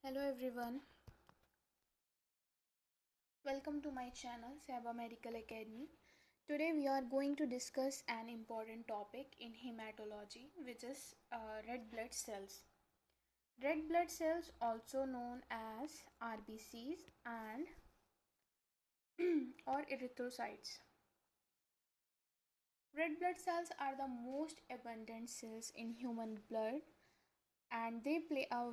Hello everyone, welcome to my channel Saba Medical Academy. Today we are going to discuss an important topic in hematology, which is red blood cells. Red blood cells, also known as RBCs and or erythrocytes. Red blood cells are the most abundant cells in human blood and they play a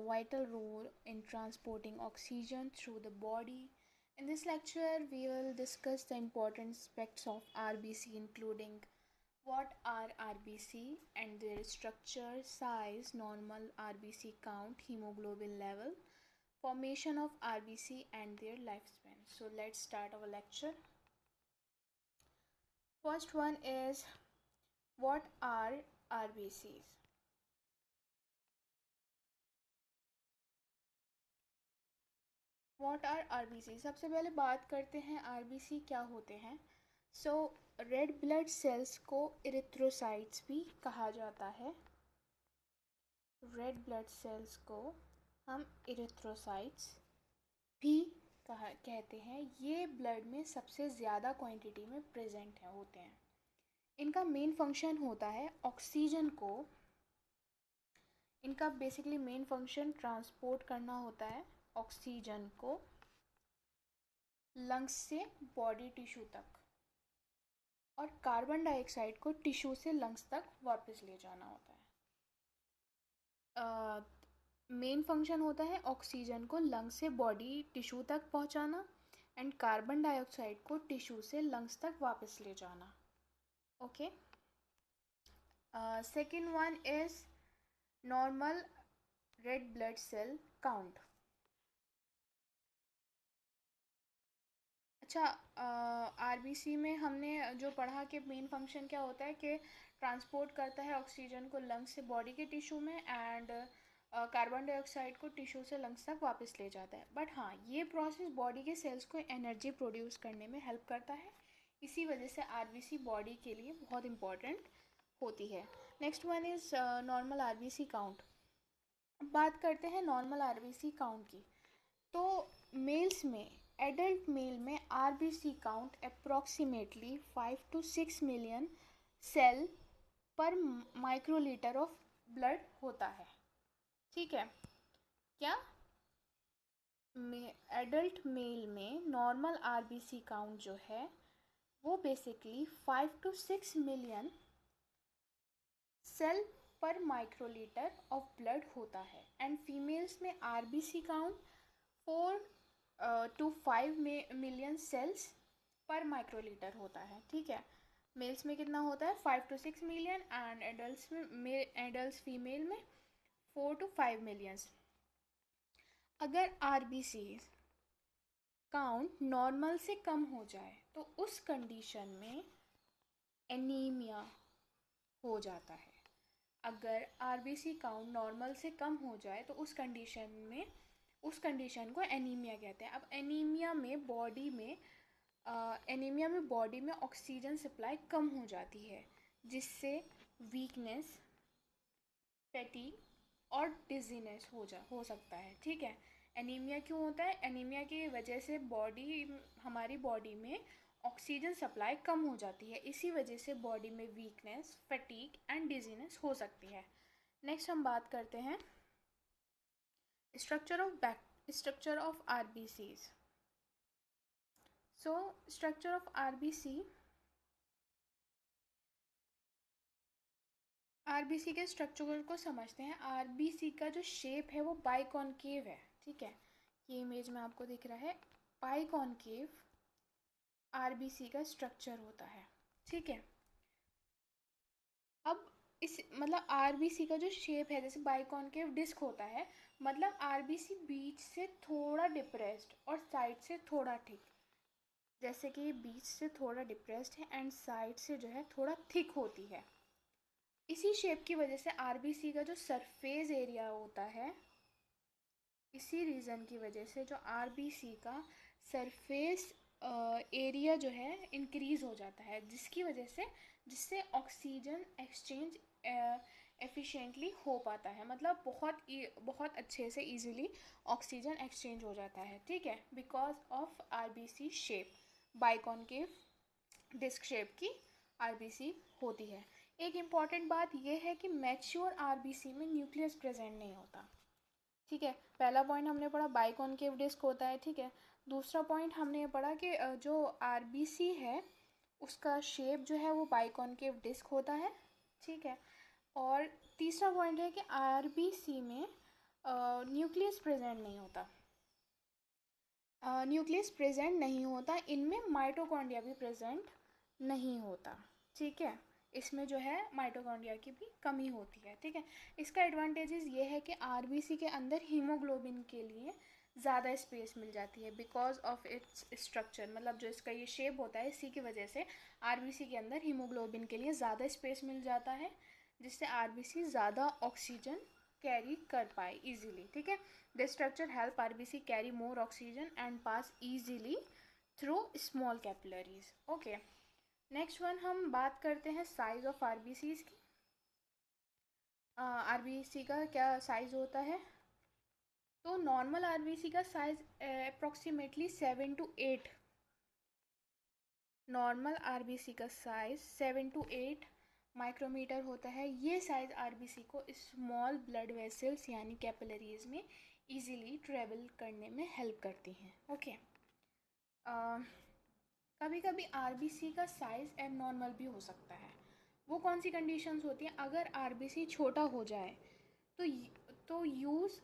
vital role in transporting oxygen through the body. In this lecture, we will discuss the important aspects of RBC, including what are RBC and their structure, size, normal RBC count, hemoglobin level, formation of RBC, and their lifespan. So, let's start our lecture. First one is what are RBCs? What are RBC. सबसे पहले बात करते हैं RBC क्या होते हैं। So red blood cells को erythrocytes भी कहा जाता है। रेड ब्लड सेल्स को हम इरिथ्रोसाइट्स भी कहते हैं। ये ब्लड में सबसे ज़्यादा क्वांटिटी में प्रेजेंट होते हैं। इनका मेन फंक्शन होता है ऑक्सीजन को, इनका बेसिकली मेन फंक्शन ट्रांसपोर्ट करना होता है ऑक्सीजन को लंग्स से बॉडी टिश्यू तक और कार्बन डाइऑक्साइड को टिश्यू से लंग्स तक वापस ले जाना होता है। मेन फंक्शन होता है ऑक्सीजन को लंग्स से बॉडी टिश्यू तक पहुंचाना एंड कार्बन डाइऑक्साइड को टिश्यू से लंग्स तक वापस ले जाना। Okay, second one is normal red blood cell count. अच्छा, आरबीसी में हमने जो पढ़ा कि मेन फंक्शन क्या होता है कि ट्रांसपोर्ट करता है ऑक्सीजन को लंग्स से बॉडी के टिश्यू में एंड कार्बन डाइऑक्साइड को टिश्यू से लंग्स तक वापस ले जाता है। बट हाँ, ये प्रोसेस बॉडी के सेल्स को एनर्जी प्रोड्यूस करने में हेल्प करता है। इसी वजह से आरबीसी बॉडी के लिए बहुत इम्पॉर्टेंट होती है। Next one is normal RBC count. बात करते हैं नॉर्मल आरबीसी काउंट की। तो मेल्स में, एडल्ट मेल में RBC count approximately 5 to 6 million cell per microlitre of blood होता है। ठीक है, क्या एडल्ट मेल में नॉर्मल आरबीसी काउंट जो है वो basically 5 to 6 million cell per microlitre of blood होता है एंड फीमेल्स में RBC count 4 to 5 million cells per microlitre होता है। ठीक है, मेल्स में कितना होता है 5 to 6 million and adults female में 4 to 5 मिलियंस। अगर आरबीसी काउंट नॉर्मल से कम हो जाए तो उस कंडीशन में एनीमिया हो जाता है। अगर आरबीसी काउंट नॉर्मल से कम हो जाए तो उस कंडीशन को एनीमिया कहते हैं। अब एनीमिया में बॉडी में ऑक्सीजन सप्लाई कम हो जाती है जिससे वीकनेस, फैटीग और डिजीनेस हो सकता है। ठीक है, एनीमिया क्यों होता है? एनीमिया की वजह से हमारी बॉडी में ऑक्सीजन सप्लाई कम हो जाती है, इसी वजह से बॉडी में वीकनेस, फैटीग एंड डिजीनेस हो सकती है। नेक्स्ट हम बात करते हैं structure of RBCs. So structure of RBC के स्ट्रक्चर को समझते हैं। आरबीसी का जो शेप है वो बाइकॉनकेव है। ठीक है, ये इमेज में आपको दिख रहा है, बाइकॉनकेव आरबीसी का स्ट्रक्चर होता है। ठीक है, अब इस मतलब आरबीसी का जो शेप है जैसे बाइकॉनकेव डिस्क होता है, मतलब आरबीसी बीच से थोड़ा डिप्रेस्ड और साइड से थोड़ा थिक। जैसे कि ये बीच से थोड़ा डिप्रेस्ड है एंड साइड से जो है थोड़ा थिक होती है। इसी शेप की वजह से आरबीसी का जो सरफेस एरिया होता है, इसी रीज़न की वजह से जो आरबीसी का सरफेस एरिया जो है इंक्रीज़ हो जाता है, जिससे ऑक्सीजन एक्सचेंज एफिशिएंटली हो पाता है, मतलब बहुत अच्छे से इजीली ऑक्सीजन एक्सचेंज हो जाता है, ठीक है, because of RBC shape, biconcave disc shape की आरबीसी होती है। एक इम्पॉर्टेंट बात यह है कि मैच्योर आरबीसी में न्यूक्लियस प्रेजेंट नहीं होता, ठीक है। पहला पॉइंट हमने पढ़ा बाइकॉन्केव डिस्क होता है, ठीक है। दूसरा पॉइंट हमने पढ़ा कि जो आरबीसी है उसका शेप जो है वो बाइकॉन्केव डिस्क होता है, ठीक है। और तीसरा पॉइंट है कि आरबीसी में न्यूक्लियस प्रेजेंट नहीं होता, न्यूक्लियस प्रेजेंट नहीं होता, इनमें माइटोकॉन्ड्रिया भी प्रेजेंट नहीं होता, ठीक है। इसमें जो है माइटोकॉन्ड्रिया की भी कमी होती है, ठीक है। इसका एडवांटेजेस ये है कि आरबीसी के अंदर हीमोग्लोबिन के लिए ज़्यादा स्पेस मिल जाती है बिकॉज ऑफ इट्स स्ट्रक्चर, मतलब जो इसका ये शेप होता है इसी की वजह से आरबीसी के अंदर हीमोग्लोबिन के लिए ज़्यादा स्पेस मिल जाता है, जिससे आरबीसी ज़्यादा ऑक्सीजन कैरी कर पाए इजीली, ठीक है। The structure help RBC carry more oxygen and pass easily through small capillaries, okay. Next one हम बात करते हैं साइज ऑफ आरबीसीज की। आरबीसी का क्या साइज होता है, तो नॉर्मल आरबीसी का size approximately 7 to 8, normal RBC का साइज 7 to 8 माइक्रोमीटर होता है। ये साइज आरबीसी को स्मॉल ब्लड वेसल्स यानी कैपिलरीज में इजीली ट्रेवल करने में हेल्प करती हैं, ओके। कभी कभी आरबीसी का साइज एबनॉर्मल भी हो सकता है। वो कौन सी कंडीशंस होती हैं, अगर आरबीसी छोटा हो जाए तो यूज़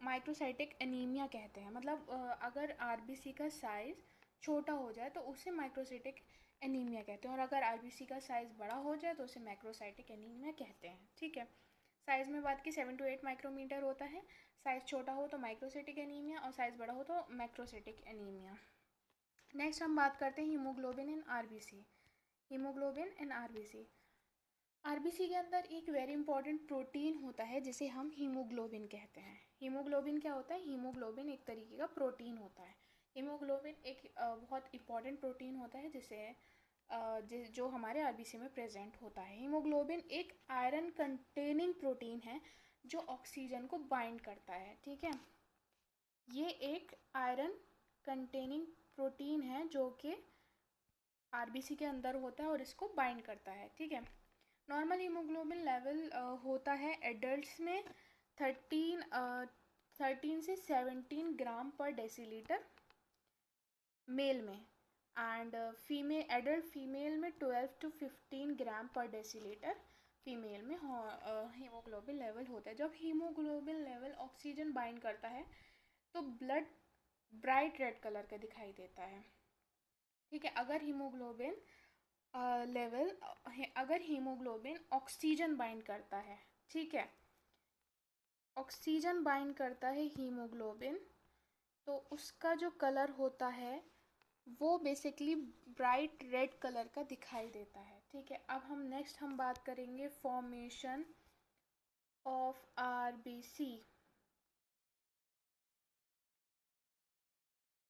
माइक्रोसाइटिक एनीमिया कहते हैं, मतलब अगर आरबीसी का साइज़ छोटा हो जाए तो उसे माइक्रोसाइटिक एनीमिया कहते हैं, और अगर आरबीसी का साइज़ बड़ा हो जाए तो उसे मैक्रोसाइटिक एनीमिया कहते हैं, ठीक है। साइज़ में बात की 7 to 8 माइक्रोमीटर होता है, साइज़ छोटा हो तो माइक्रोसाइटिक एनीमिया और साइज़ बड़ा हो तो मैक्रोसाइटिक एनीमिया। नेक्स्ट हम बात करते हैं haemoglobin in RBC. Haemoglobin in RBC, RBC के अंदर एक वेरी इंपॉर्टेंट प्रोटीन होता है जिसे हम हीमोग्लोबिन कहते हैं। हीमोग्लोबिन क्या होता है, हीमोग्लोबिन एक तरीके का प्रोटीन होता है। हीमोग्लोबिन एक बहुत इंपॉर्टेंट प्रोटीन होता है जो हमारे आरबीसी में प्रेजेंट होता है। हीमोग्लोबिन एक आयरन कंटेनिंग प्रोटीन है जो ऑक्सीजन को बाइंड करता है, ठीक है। ये एक आयरन कंटेनिंग प्रोटीन है जो कि आरबीसी के अंदर होता है और इसको बाइंड करता है, ठीक है। नॉर्मल हीमोग्लोबिन लेवल होता है एडल्ट्स में 13 से 17 ग्राम पर डेसीलीटर मेल में, एंड एडल्ट फीमेल में 12 to 15 ग्राम पर डेसीलीटर फीमेल में हीमोग्लोबिन लेवल होता है। जब हीमोग्लोबिन लेवल ऑक्सीजन बाइंड करता है तो ब्लड ब्राइट रेड कलर का दिखाई देता है, ठीक है। अगर हीमोग्लोबिन ऑक्सीजन बाइंड करता है, ठीक है, ऑक्सीजन बाइंड करता है हीमोग्लोबिन, तो उसका जो कलर होता है वो बेसिकली ब्राइट रेड कलर का दिखाई देता है, ठीक है। अब हम बात करेंगे formation of RBC.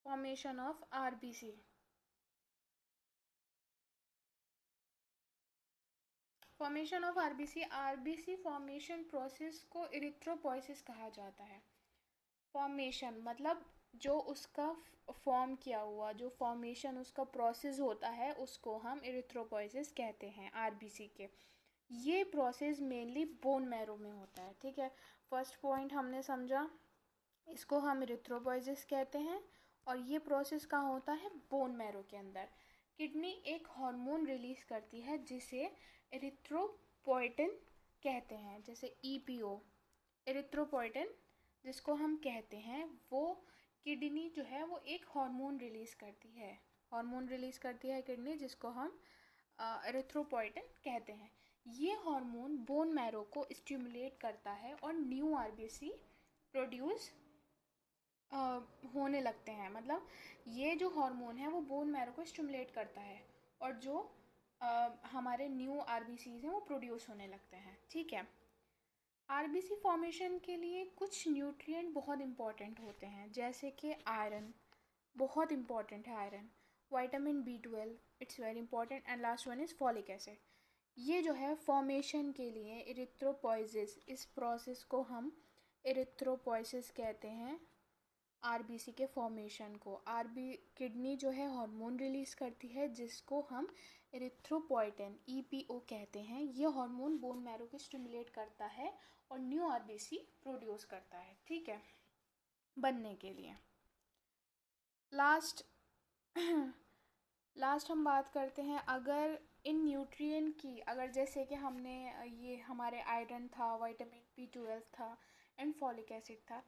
Formation of RBC, formation of RBC, RBC formation process को इरिथ्रोपोइसिस कहा जाता है। फॉर्मेशन मतलब जो उसका फॉर्म किया हुआ जो फॉर्मेशन उसका प्रोसेस होता है उसको हम इरिथ्रोपोइसिस कहते हैं आरबीसी के। ये प्रोसेस मेनली बोन मैरो में होता है, ठीक है। फर्स्ट पॉइंट हमने समझा, इसको हम इरिथ्रोपोइसिस कहते हैं और ये प्रोसेस कहाँ होता है, बोन मैरो के अंदर। किडनी एक हार्मोन रिलीज करती है जिसे एरिथ्रोपोइटिन कहते हैं, जैसे ईपीओ, एरिथ्रोपोइटिन जिसको हम कहते हैं, वो किडनी जो है वो एक हार्मोन रिलीज़ करती है किडनी, जिसको हम एरिथ्रोपोइटिन कहते हैं। ये हार्मोन बोन मैरो को स्टिमुलेट करता है और न्यू आरबीसी प्रोड्यूस होने लगते हैं, मतलब ये जो हार्मोन है वो बोन मैरो को स्टिमुलेट करता है और जो हमारे न्यू आरबीसीज हैं वो प्रोड्यूस होने लगते हैं, ठीक है। आरबीसी फॉर्मेशन के लिए कुछ न्यूट्रिएंट बहुत इंपॉर्टेंट होते हैं, जैसे कि आयरन बहुत इंपॉर्टेंट है, iron, vitamin B12 it's very important, and last one is folic acid. ये जो है फॉर्मेशन के लिए इरिथ्रोपोइसिस, इस प्रोसेस को हम इरिथ्रोपोइसिस कहते हैं। आरबीसी के फॉर्मेशन को किडनी जो है हार्मोन रिलीज़ करती है जिसको हम इरिथ्रोपोइटिन ईपीओ कहते हैं। ये हार्मोन बोन मैरो को स्टिमुलेट करता है और न्यू आरबीसी प्रोड्यूस करता है, ठीक है, बनने के लिए। लास्ट हम बात करते हैं, अगर इन न्यूट्रिएंट की, अगर जैसे कि हमने ये हमारे आयरन था, विटामिन B12 था एंड फॉलिक एसिड था,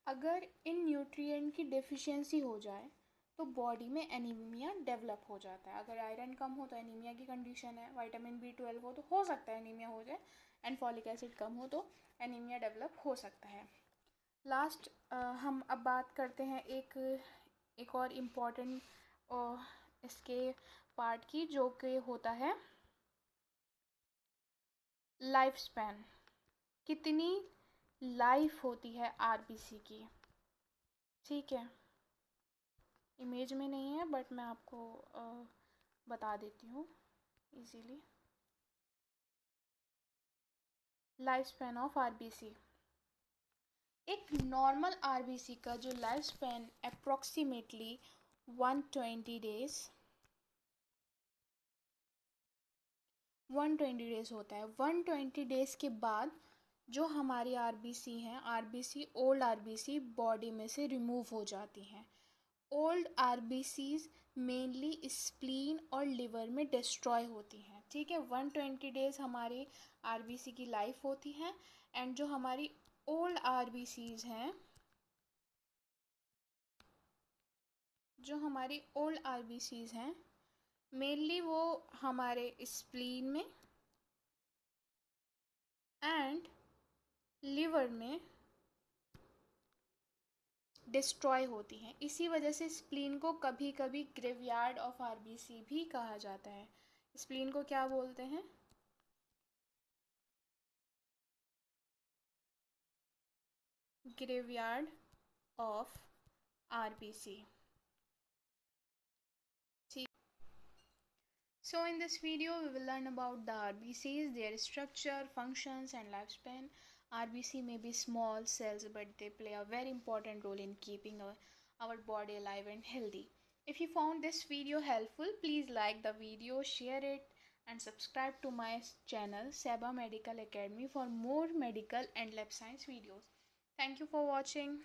अगर इन न्यूट्रिएंट की डेफिशिएंसी हो जाए तो बॉडी में एनीमिया डेवलप हो जाता है। अगर आयरन कम हो तो एनीमिया की कंडीशन है, विटामिन B12 हो तो हो सकता है एनीमिया हो जाए, एंड फॉलिक एसिड कम हो तो एनीमिया डेवलप हो सकता है। लास्ट हम अब बात करते हैं एक और इम्पॉर्टेंट इसके पार्ट की, जो कि होता है लाइफ स्पैन। कितनी लाइफ होती है आरबीसी की, ठीक है। इमेज में नहीं है बट मैं आपको बता देती हूँ easily. Life span of RBC, एक नॉर्मल आरबीसी का जो life span approximately 120 days 120 days होता है। 120 डेज के बाद जो हमारी आरबीसी हैं, आरबीसी ओल्ड आरबीसी बॉडी में से रिमूव हो जाती हैं। ओल्ड आरबीसीज मेनली स्प्लीन और लिवर में डिस्ट्रॉय होती हैं, ठीक है। 120 डेज हमारी आरबीसी की लाइफ होती है, एंड जो हमारी ओल्ड आरबीसीज हैं, मेनली वो हमारे स्प्लीन में एंड लिवर में डिस्ट्रॉय होती हैं। इसी वजह से स्प्लीन को कभी कभी ग्रेवयार्ड ऑफ आरबीसी भी कहा जाता है। स्प्लीन को क्या बोलते हैं? Graveyard of RBC. So in this video we will learn about the RBCs, their structure, functions and lifespan. RBC may be small cells but they play a very important role in keeping our body alive and healthy. If you found this video helpful, please like the video, share it and subscribe to my channel Seba Medical Academy for more medical and lab science videos. Thank you for watching.